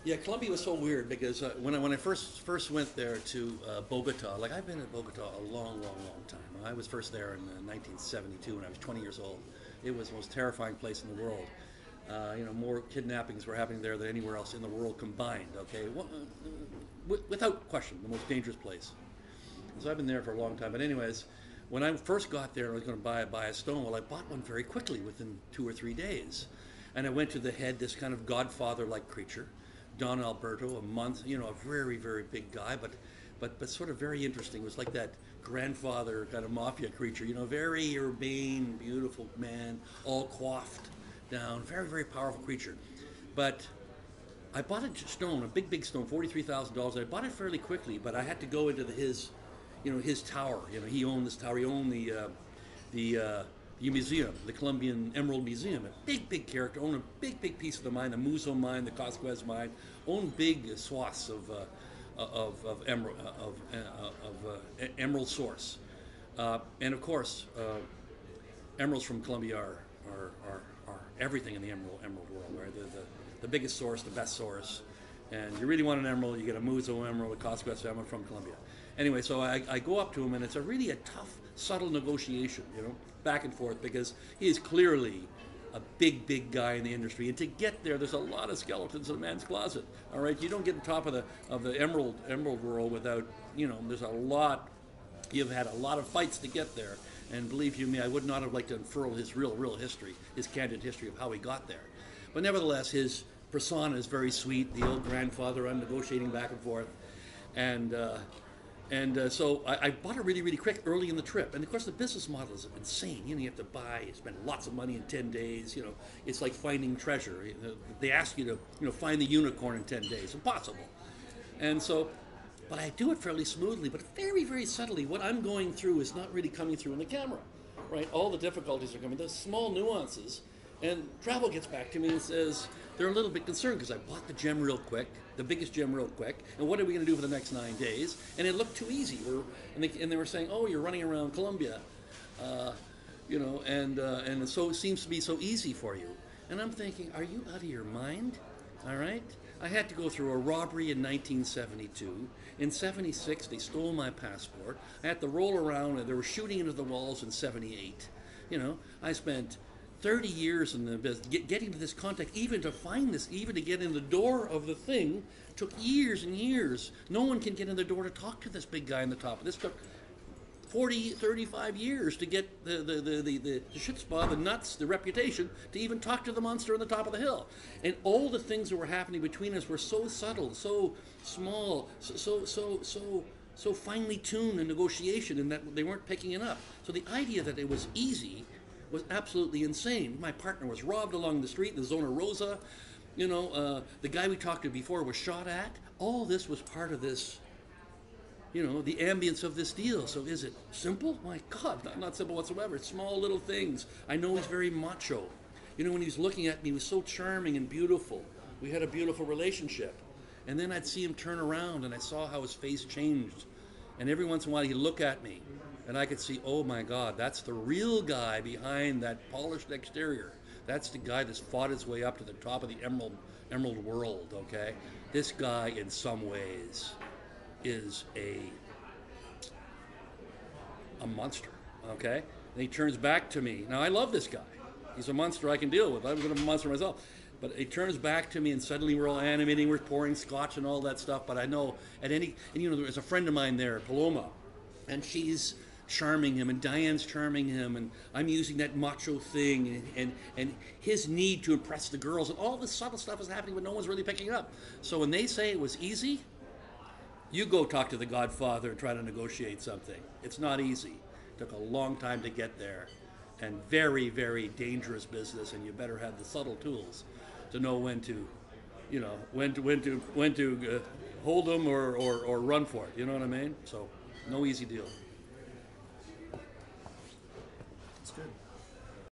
Yeah, Colombia was so weird because when I first went there to Bogota, like I've been in Bogota a long time. I was first there in 1972 when I was 20 years old. It was the most terrifying place in the world. More kidnappings were happening there than anywhere else in the world combined. Okay, without question, the most dangerous place. So I've been there for a long time. But anyways, when I first got there, I was going to buy a stone. Well, I bought one very quickly within 2 or 3 days, and I went to the head, this kind of Godfather-like creature, Don Alberto, a month, a very big guy, but sort of very interesting. It was like that grandfather kind of mafia creature, very urbane, beautiful man, all coiffed down, very powerful creature. But I bought a stone, a big stone, $43,000. I bought it fairly quickly, but I had to go into his tower. He owned this tower. He owned the museum, the Colombian Emerald Museum. A big character. Owned a big piece of the mine, the Muso mine, the Cosquez mine. Owned big swaths of emerald source. And of course, emeralds from Colombia are everything in the emerald world. Right? The biggest source, the best source. And you really want an emerald, you get a Muso emerald, a Cosquez emerald from Colombia. Anyway, so I go up to him, and it's really a tough, subtle negotiation, back and forth, because he is clearly a big guy in the industry. And to get there's a lot of skeletons in a man's closet. All right, you don't get to the top of the emerald world without, there's a lot. You've had a lot of fights to get there, and believe you me, I would not have liked to unfurl his real history, his candid history of how he got there. But nevertheless, his persona is very sweet. The old grandfather, I'm negotiating back and forth, and so I bought it really quick early in the trip. And of course, the business model is insane. You have to buy, spend lots of money in 10 days. It's like finding treasure. They ask you to find the unicorn in 10 days. Impossible. And so, but I do it fairly smoothly, but very subtly. What I'm going through is not really coming through in the camera, right? All the difficulties are coming. There's small nuances. And travel gets back to me and says they're a little bit concerned because I bought the gem real quick, the biggest gem real quick, and what are we going to do for the next 9 days? And it looked too easy. And they were saying, oh, you're running around Colombia, and so it seems to be so easy for you. And I'm thinking, are you out of your mind? All right? I had to go through a robbery in 1972. In 76, they stole my passport. I had to roll around, and they were shooting into the walls in 78. I spent 30 years in the business, getting to this contact, even to find this, even to get in the door of the thing, took years and years. No one can get in the door to talk to this big guy on the top. This took 35 years to get the chutzpah, the nuts, the reputation, to even talk to the monster on the top of the hill. And all the things that were happening between us were so subtle, so small, so finely tuned in negotiation, and that they weren't picking it up. So the idea that it was easy was absolutely insane. My partner was robbed along the street in the Zona Rosa. The guy we talked to before was shot at. All this was part of this, the ambience of this deal. So is it simple? My God, not simple whatsoever. It's small little things. I know he's very macho. When he was looking at me, he was so charming and beautiful. We had a beautiful relationship. And then I'd see him turn around, and I saw how his face changed. And every once in a while, he'd look at me. And I could see, oh my God, that's the real guy behind that polished exterior. That's the guy that's fought his way up to the top of the emerald world, okay? This guy, in some ways, is a monster, okay? And he turns back to me. Now, I love this guy. He's a monster I can deal with. I'm a monster myself. But he turns back to me, and suddenly we're all animating, we're pouring scotch and all that stuff. But I know there's a friend of mine there, Paloma, and she's charming him, and Diane's charming him, and I'm using that macho thing, and his need to impress the girls, and all this subtle stuff is happening, but no one's really picking up. So when they say it was easy, you go talk to the Godfather and try to negotiate something. It's not easy. It took a long time to get there, and very dangerous business, and you better have the subtle tools to know when to hold them or run for it. You know what I mean? So no easy deal.